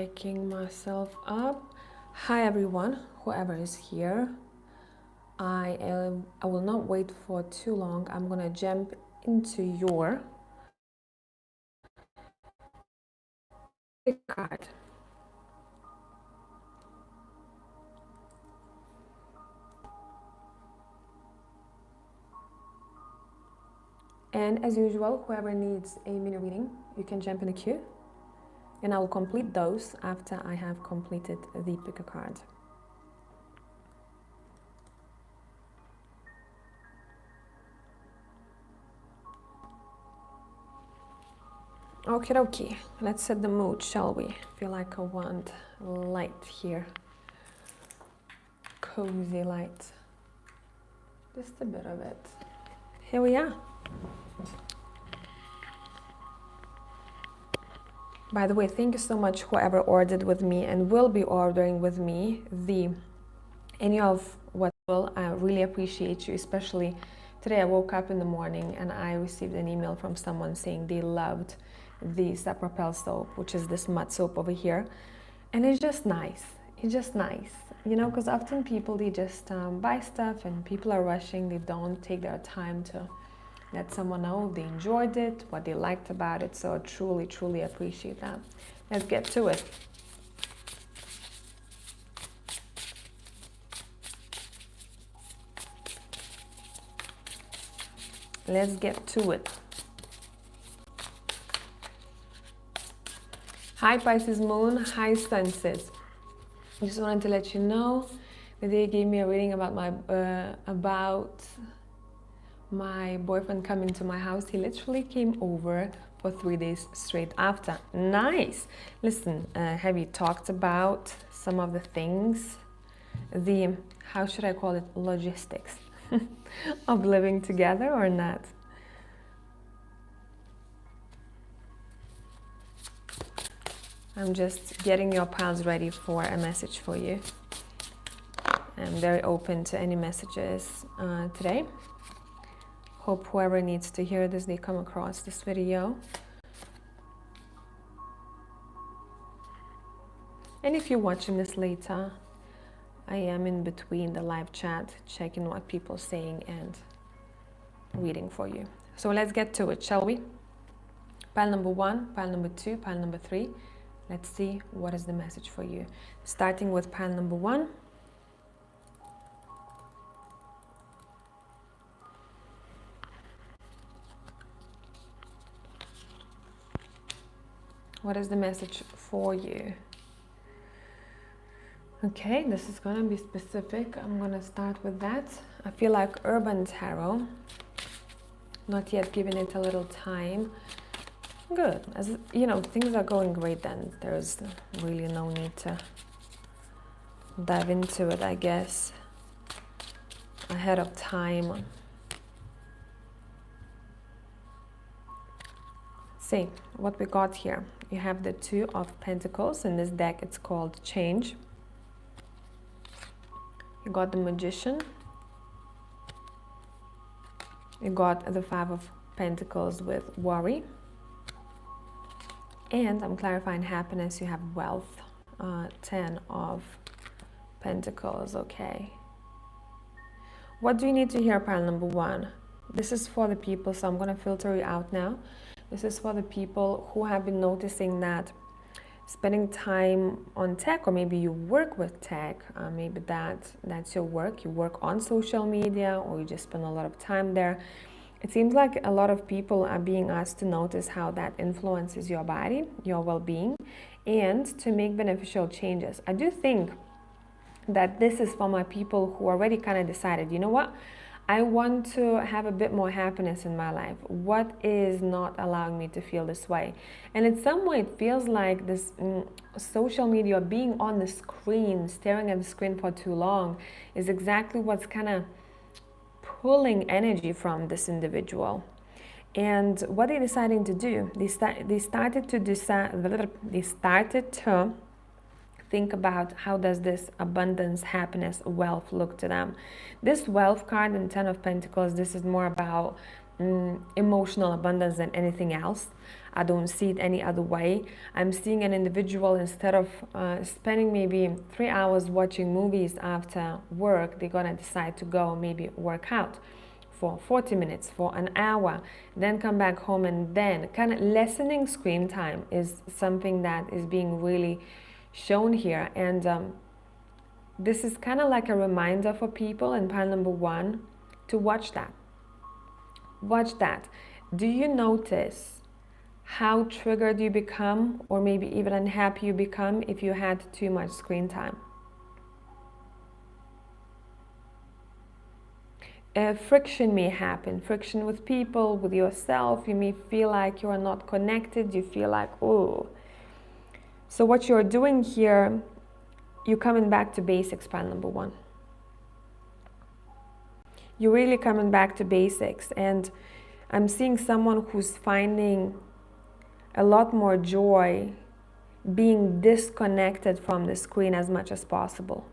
miking myself up. Hi everyone, whoever is here. I will not wait for too long. I'm gonna jump into your card. And as usual, whoever needs a mini reading, you can jump in the queue. And I will complete those after I have completed the pick a card. Okie dokie, let's set the mood, shall we? Feel like I want light here. Cozy light. Just a bit of it. Here we are. By the way, thank you so much whoever ordered with me and will be ordering with me any of what will. I really appreciate you, especially today I woke up in the morning and I received an email from someone saying they loved the Sapropel soap, which is this mud soap over here. And it's just nice. It's just nice, you know, because often people, they just buy stuff and people are rushing. They don't take their time to let someone know they enjoyed it, what they liked about it. So I truly, truly appreciate that. Let's get to it. Let's get to it. Hi Pisces Moon, hi Senses. I just wanted to let you know that they gave me a reading about my boyfriend coming to my house. He literally came over for 3 days straight after. Nice. Listen, have you talked about some of the things, how should I call it, logistics of living together or not? I'm just getting your piles ready for a message for you. I'm very open to any messages today. Hope whoever needs to hear this, they come across this video. And if you're watching this later, I am in between the live chat, checking what people are saying and reading for you. So let's get to it, shall we? Pile number 1, pile number 2, pile number 3. Let's see what is the message for you. Starting with pile number 1. What is the message for you? Okay, this is gonna be specific. I'm gonna start with that. I feel like Urban Tarot, not yet giving it a little time. Good, as you know, things are going great then. There's really no need to dive into it, I guess, ahead of time. See what we got here. You have the 2 of Pentacles. In this deck, it's called Change. You got the Magician. You got the 5 of Pentacles with Worry. And I'm clarifying happiness. You have Wealth. 10 of Pentacles. Okay. What do you need to hear, pile number 1? This is for the people, so I'm going to filter you out now. This is for the people who have been noticing that spending time on tech, or maybe you work with tech, maybe that's your work. You work on social media, or you just spend a lot of time there. It seems like a lot of people are being asked to notice how that influences your body, your well-being, and to make beneficial changes. I do think that this is for my people who already kind of decided, you know what? I want to have a bit more happiness in my life. What is not allowing me to feel this way? And in some way, it feels like this social media, being on the screen, staring at the screen for too long, is exactly what's kind of pulling energy from this individual. And what they're deciding to do, they started to think about how does this abundance, happiness, wealth look to them. This wealth card in 10 of Pentacles, this is more about emotional abundance than anything else. I don't see it any other way. I'm seeing an individual, instead of spending maybe 3 hours watching movies after work, they're gonna decide to go maybe work out for 40 minutes, for an hour, then come back home, and then kind of lessening screen time is something that is being really shown here. And this is kind of like a reminder for people in pile number 1 to watch that. Watch that. Do you notice how triggered you become, or maybe even unhappy you become if you had too much screen time? Friction may happen, friction with people, with yourself. You may feel like you are not connected, you feel like, oh. So what you're doing here, you're coming back to basics, pile number 1. You're really coming back to basics, and I'm seeing someone who's finding a lot more joy being disconnected from the screen as much as possible.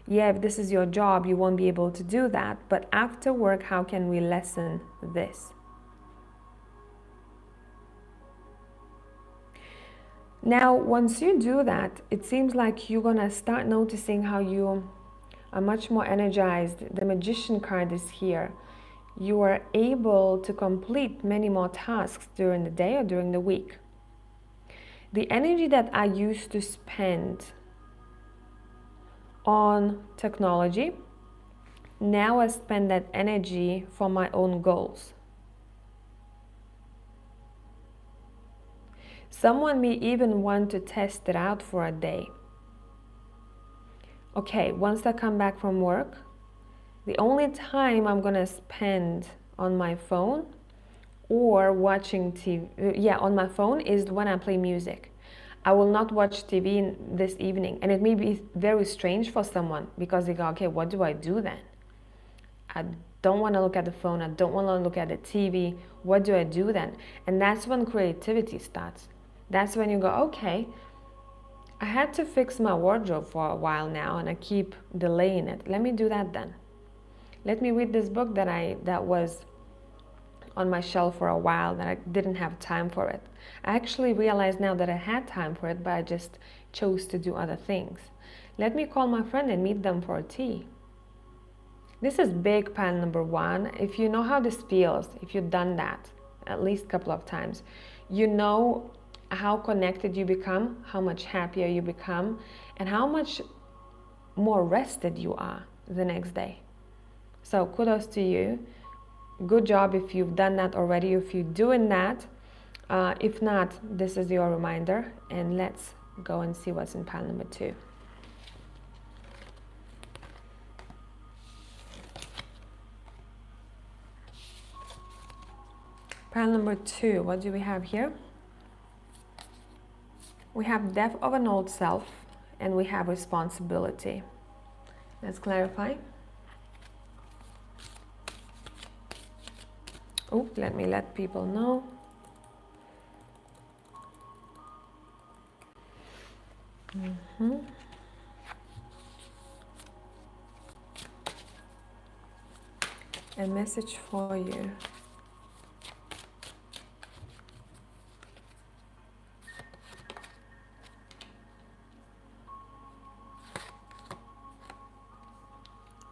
Yeah, if this is your job, you won't be able to do that, but after work, how can we lessen this? Now, once you do that, it seems like you're gonna start noticing how you are much more energized. The Magician card is here. You are able to complete many more tasks during the day or during the week. The energy that I used to spend on technology, now I spend that energy for my own goals. Someone may even want to test it out for a day. Okay, once I come back from work, the only time I'm gonna spend on my phone or watching TV, on my phone, is when I play music. I will not watch TV this evening. And it may be very strange for someone, because they go, okay, what do I do then? I don't want to look at the phone. I don't want to look at the TV. What do I do then? And that's when creativity starts. That's when you go, okay, I had to fix my wardrobe for a while now, and I keep delaying it. Let me do that then. Let me read this book that was on my shelf for a while, that I didn't have time for it. I actually realized now that I had time for it, but I just chose to do other things. Let me call my friend and meet them for a tea. This is big, pile number 1. If you know how this feels, if you've done that at least a couple of times, you know how connected you become, how much happier you become, and how much more rested you are the next day. So kudos to you. Good job if you've done that already, if you're doing that. If not, this is your reminder, and let's go and see what's in pile number 2. Pile number 2, what do we have here? We have death of an old self, and we have responsibility. Let's clarify. Oh, let me let people know. A message for you.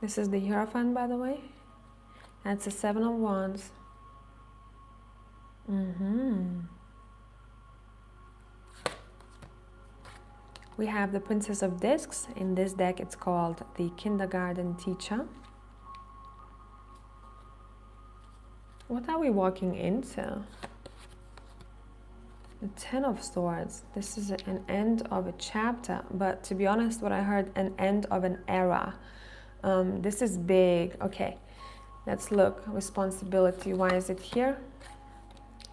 This is the Hierophant, by the way. That's the 7 of Wands. We have the Princess of Discs. In this deck, it's called the Kindergarten Teacher. What are we walking into? The 10 of Swords. This is an end of a chapter, but to be honest, what I heard, an end of an era. This is big. Okay, let's look. Responsibility. Why is it here?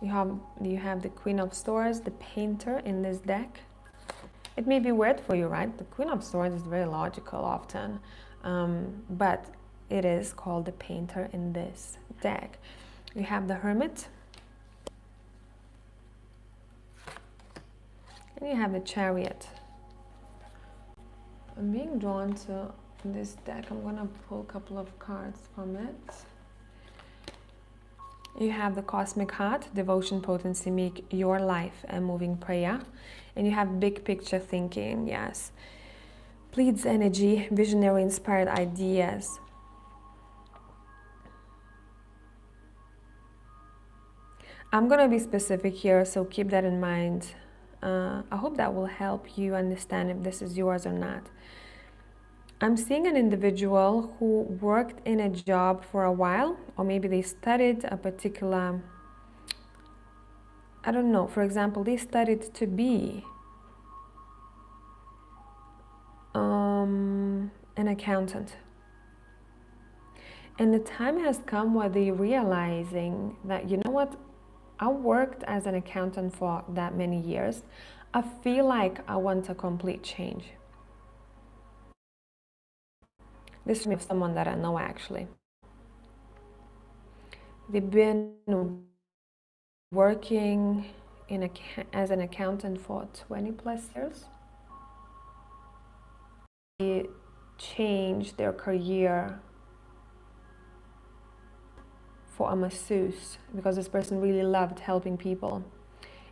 You have the Queen of Swords, the Painter in this deck. It may be weird for you, right? The Queen of Swords is very logical often, but it is called the Painter in this deck. You have the Hermit, and you have the Chariot. I'm being drawn to this deck. I'm gonna pull a couple of cards from it. You have the Cosmic Heart, devotion, potency, make your life a moving prayer. And you have big picture thinking, yes. Pleads energy, visionary, inspired ideas. I'm going to be specific here, so keep that in mind. I hope that will help you understand if this is yours or not. I'm seeing an individual who worked in a job for a while, or maybe they studied a particular, I don't know, for example, they studied to be an accountant. And the time has come where they're realizing that, you know what, I worked as an accountant for that many years. I feel like I want a complete change. This is someone that I know actually. They've been working as an accountant for 20 plus years. They changed their career for a masseuse because this person really loved helping people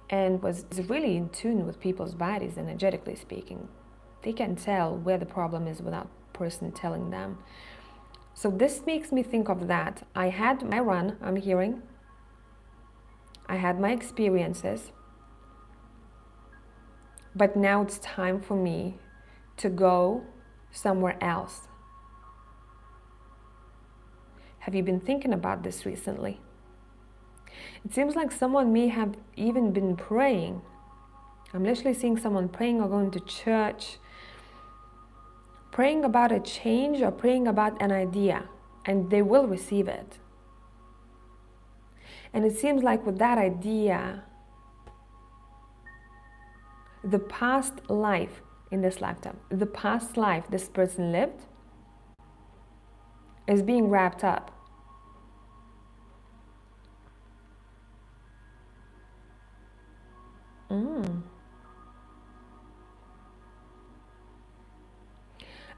and was really in tune with people's bodies, energetically speaking. They can tell where the problem is without person telling them. So this makes me think of that. I had my run, I'm hearing. I had my experiences. But now it's time for me to go somewhere else. Have you been thinking about this recently? It seems like someone may have even been praying. I'm literally seeing someone praying or going to church, praying about a change or praying about an idea, and they will receive it. And it seems like with that idea, the past life in this lifetime, the past life this person lived is being wrapped up.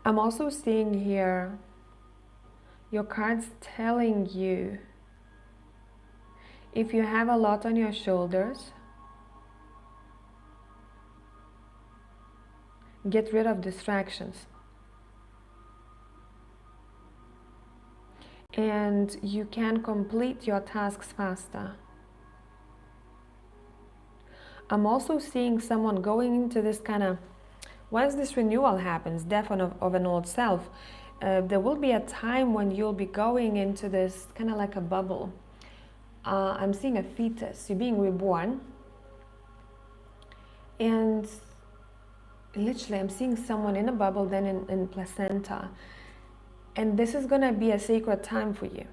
I'm also seeing here your cards telling you if you have a lot on your shoulders, get rid of distractions. And you can complete your tasks faster. I'm also seeing someone going into this kind of, once this renewal happens, death of an old self, there will be a time when you'll be going into this kind of like a bubble. I'm seeing a fetus, you're being reborn. And literally, I'm seeing someone in a bubble, then in placenta. And this is going to be a sacred time for you.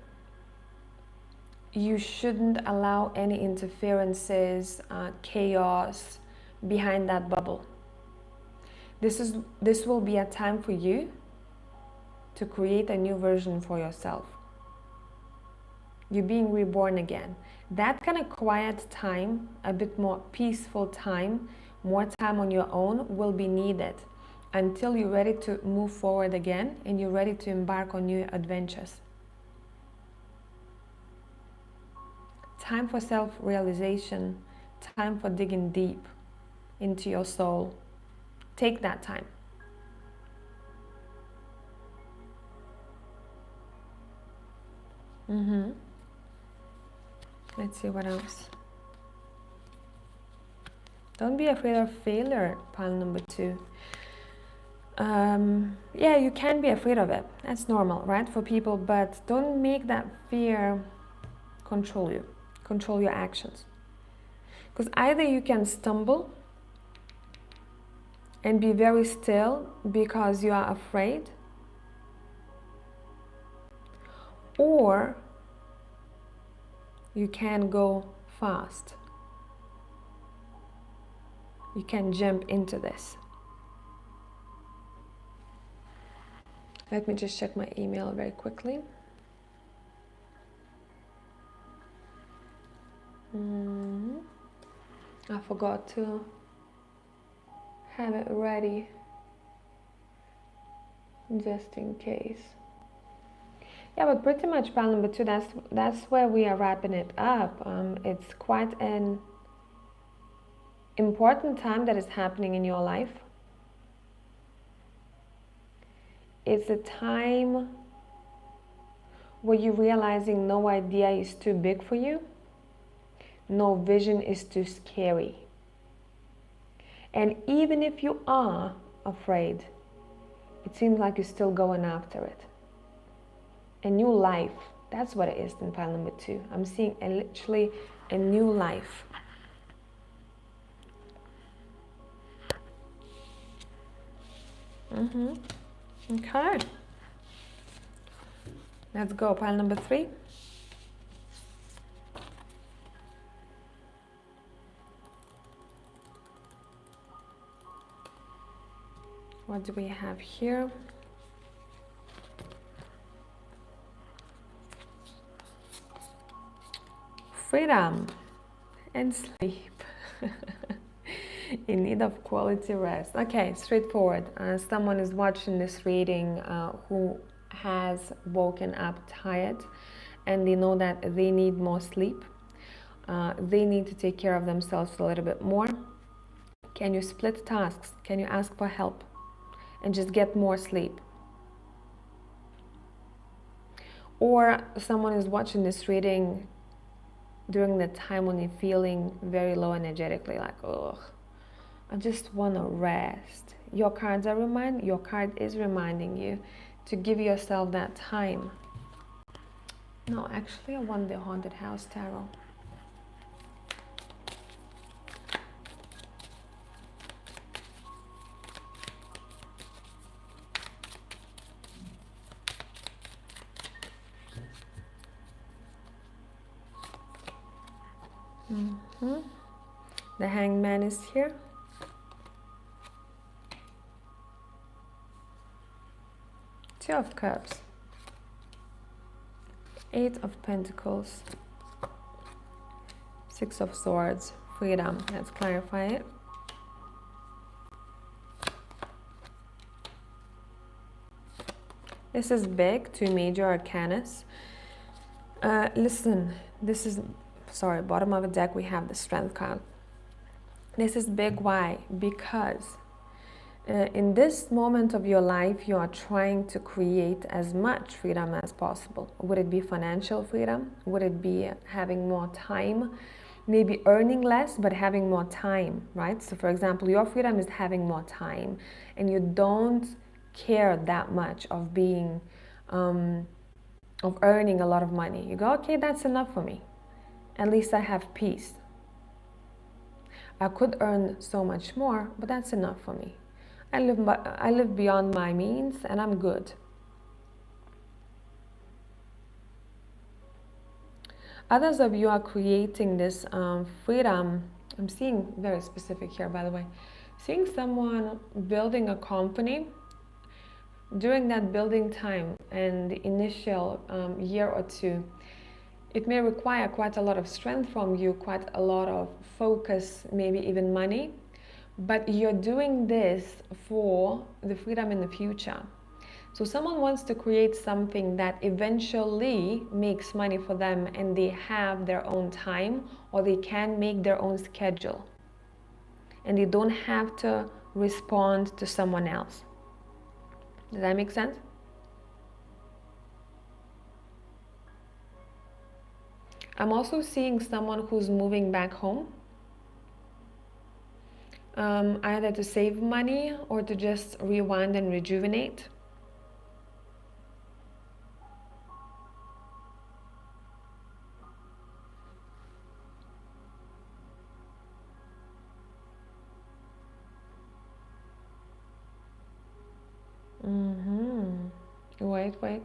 You shouldn't allow any interferences, chaos behind that bubble. This will be a time for you to create a new version for yourself. You're being reborn again. That kind of quiet time, a bit more peaceful time, more time on your own will be needed until you're ready to move forward again and you're ready to embark on new adventures. Time for self-realization, time for digging deep into your soul. Take that time. Let's see what else. Don't be afraid of failure, pile number 2. Yeah, you can be afraid of it. That's normal, right, for people, but don't make that fear control you, control your actions. Because either you can stumble and be very still because you are afraid, or you can go fast. You can jump into this. Let me just check my email very quickly. I forgot to have it ready just in case. Yeah, but pretty much pile number two, that's where we are wrapping it up. It's quite an important time that is happening in your life. It's a time where you're realizing no idea is too big for you, no vision is too scary. And even if you are afraid, it seems like you're still going after it. A new life, that's what it is in pile number two. I'm seeing literally a new life. Okay. Let's go, pile number three. What do we have here? Freedom and sleep. In need of quality rest. Okay, straightforward. Someone is watching this reading who has woken up tired and they know that they need more sleep. They need to take care of themselves a little bit more. Can you split tasks? Can you ask for help and just get more sleep? Or someone is watching this reading during the time when you're feeling very low energetically, like, ugh, I just want to rest. Your card is reminding you to give yourself that time. No, actually I want the Haunted House Tarot. The Hangman is here. Two of Cups. Eight of Pentacles. Six of Swords. Freedom. Let's clarify it. This is big. Two major arcanas. Listen, this is, sorry, bottom of the deck we have the Strength card. This is big. Why? Because in this moment of your life, you are trying to create as much freedom as possible. Would it be financial freedom? Would it be having more time? Maybe earning less, but having more time, right? So for example, your freedom is having more time and you don't care that much of being, of earning a lot of money. You go, okay, that's enough for me. At least I have peace. I could earn so much more, but that's enough for me. I live beyond my means and I'm good. Others of you are creating this freedom. I'm seeing very specific here, by the way. Seeing someone building a company. During that building time and the initial year or two, it may require quite a lot of strength from you, quite a lot of focus, maybe even money. But you're doing this for the freedom in the future. So someone wants to create something that eventually makes money for them and they have their own time or they can make their own schedule. And they don't have to respond to someone else. Does that make sense? I'm also seeing someone who's moving back home. Either to save money or to just rewind and rejuvenate. Wait.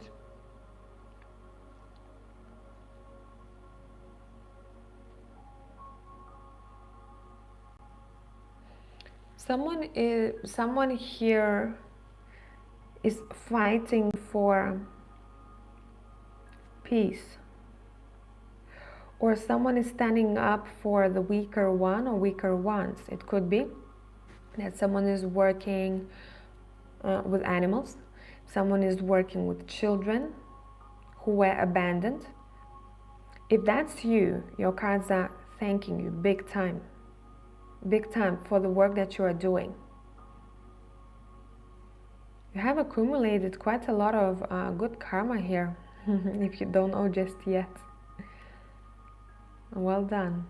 Someone here is fighting for peace, or someone is standing up for the weaker one or weaker ones. It could be that someone is working with animals, someone is working with children who were abandoned. If that's you, your cards are thanking you big time for the work that you are doing. You have accumulated quite a lot of good karma here, if you don't know just yet. Well done.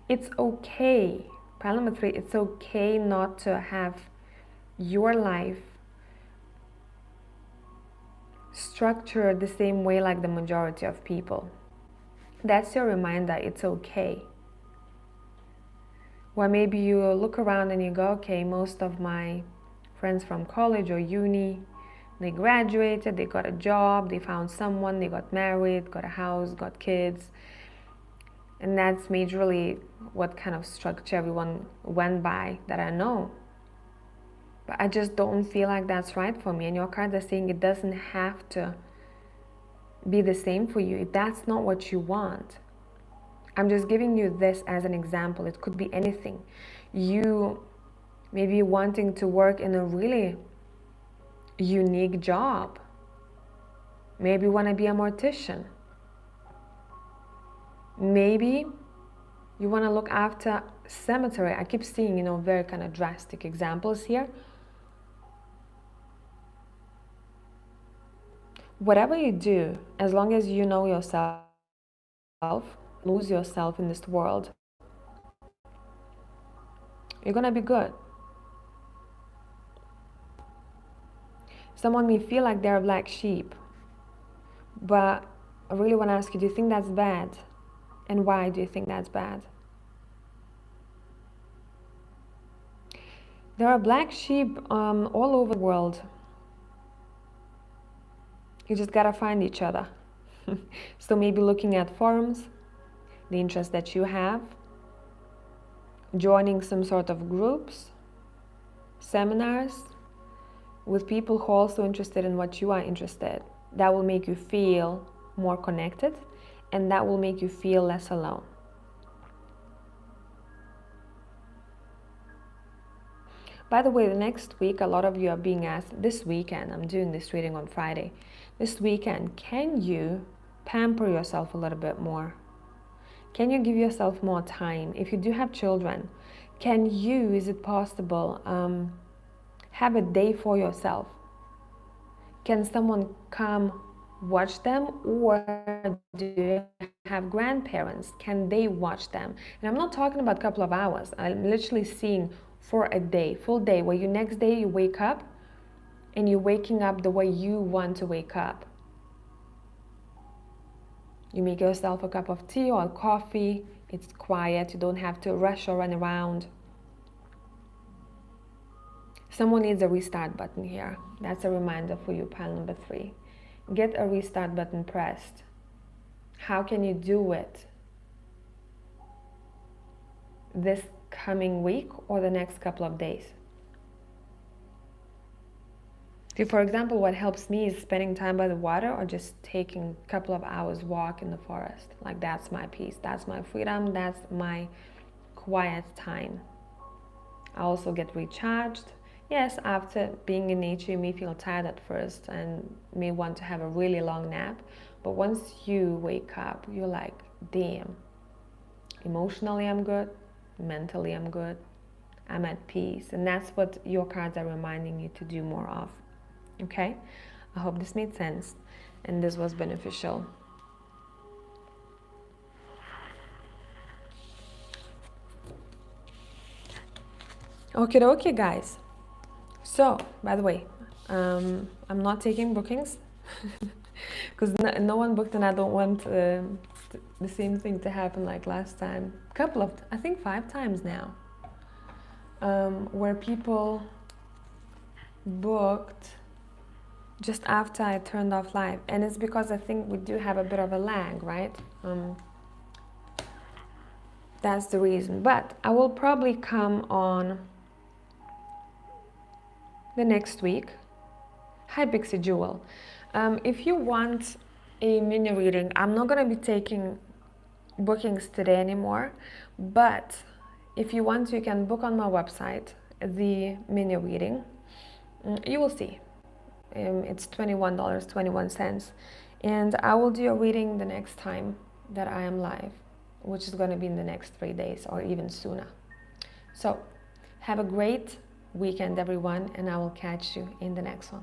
It's okay, pile number 3, it's okay not to have your life structured the same way like the majority of people. That's your reminder, it's okay. Or maybe you look around and you go, okay, most of my friends from college or uni, they graduated, they got a job, they found someone, they got married, got a house, got kids. And that's majorly what kind of structure everyone went by that I know. But I just don't feel like that's right for me. And your cards are saying it doesn't have to be the same for you if that's not what you want. I'm just giving you this as an example. It could be anything. You maybe wanting to work in a really unique job. Maybe you want to be a mortician. Maybe you want to look after cemetery. I keep seeing, very kind of drastic examples here. Whatever you do, as long as you know yourself, lose yourself in this world, you're gonna be good. Someone may feel like they're a black sheep, but I really want to ask you, do you think that's bad? And why do you think that's bad? There are black sheep all over the world. You just gotta find each other. So maybe looking at forums, the interest that you have, joining some sort of groups, seminars with people who are also interested in what you are interested. That will make you feel more connected, and that will make you feel less alone. By the way, the next week, a lot of you are being asked, this weekend, I'm doing this reading on Friday, this weekend, can you pamper yourself a little bit more? Can you give yourself more time? If you do have children, can you, is it possible, have a day for yourself? Can someone come watch them, or do you have grandparents? Can they watch them? And I'm not talking about a couple of hours. I'm literally seeing for a day, full day, where you next day you wake up and you're waking up the way you want to wake up. You make yourself a cup of tea or coffee. It's quiet. You don't have to rush or run around. Someone needs a restart button here. That's a reminder for you, pile number 3. Get a restart button pressed. How can you do it? This coming week or the next couple of days? So for example, what helps me is spending time by the water or just taking a couple of hours walk in the forest. Like, that's my peace, that's my freedom, that's my quiet time. I also get recharged. Yes, after being in nature, you may feel tired at first and may want to have a really long nap. But once you wake up, you're like, damn, emotionally I'm good, mentally I'm good, I'm at peace. And that's what your cards are reminding you to do more of. Okay? I hope this made sense and this was beneficial. Okay, guys. So, by the way, I'm not taking bookings because no one booked, and I don't want the same thing to happen like last time. I think 5 times now, where people booked just after I turned off live, and it's because I think we do have a bit of a lag, right? That's the reason. But I will probably come on the next week. Hi, Pixie Jewel. If you want a mini reading, I'm not going to be taking bookings today anymore, but if you want to, you can book on my website the mini reading. You will see. It's $21.21. And I will do a reading the next time that I am live, which is going to be in the next 3 days or even sooner. So have a great weekend, everyone, and I will catch you in the next one.